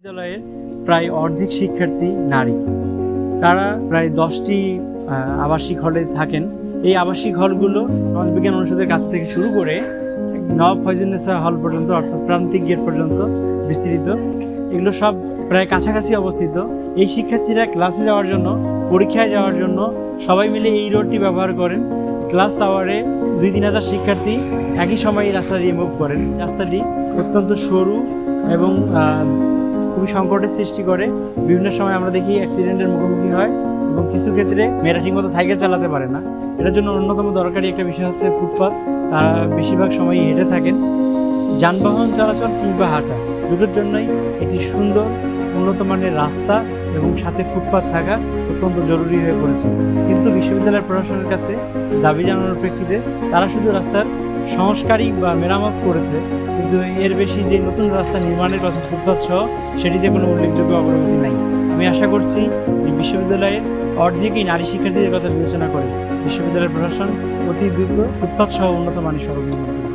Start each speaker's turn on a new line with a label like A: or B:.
A: বিদ্যালয়ের প্রায় অর্ধেক শিক্ষার্থী নারী। তারা প্রায় 10টি আবাসিক হলে থাকেন। এই আবাসিক হলগুলো সমাজবিজ্ঞান অনুষদের কাছ থেকে শুরু করে নওয়াব ফয়জুন্নেসা হল পর্যন্ত, অর্থাৎ প্রান্তিক গেট পর্যন্ত বিস্তৃত। এগুলো সব প্রায় কাছাকাছি অবস্থিত। এই শিক্ষার্থীরা ক্লাসে যাওয়ার জন্য, পরীক্ষায় যাওয়ার জন্য সবাই মিলে এই রোডটি ব্যবহার করেন। ক্লাস আওয়ারে 2-3 হাজার শিক্ষার্থী একই সময়ে এই রাস্তা দিয়ে মুভ করেন। রাস্তাটি অত্যন্ত সরু এবং খুবই সংকটের সৃষ্টি করে। বিভিন্ন সময় আমরা দেখি অ্যাক্সিডেন্টের মুখোমুখি হয় এবং কিছু ক্ষেত্রে মেয়েরা ঠিকমতো সাইকেল চালাতে পারে না। এটার জন্য অন্যতম দরকারি একটা বিষয় হচ্ছে ফুটপাত। তারা বেশিরভাগ সময়ই হেঁটে থাকেন। যানবাহন চলাচল কিংবা হাঁটা দুটোর জন্যই এটি সুন্দর উন্নত মানের রাস্তা এবং সাথে ফুটপাত থাকা অত্যন্ত জরুরি হয়ে পড়েছে। কিন্তু বিশ্ববিদ্যালয়ের প্রশাসনের কাছে দাবি জানানোর প্রেক্ষিতে তারা শুধু রাস্তার সংস্কারই বা মেরামত করেছে, কিন্তু এর বেশি যে নতুন রাস্তা নির্মাণের কথা ফুটপাত সহ সেটিতে কোনো উল্লেখযোগ্য অগ্রগতি নাই। আমি আশা করছি যে বিশ্ববিদ্যালয়ের অর্ধেকই নারী শিক্ষার্থীদের কথা বিবেচনা করে বিশ্ববিদ্যালয়ের প্রশাসন অতি দ্রুত ফুটপাত সহ উন্নত মানের সড়ক নির্মাণ করবে।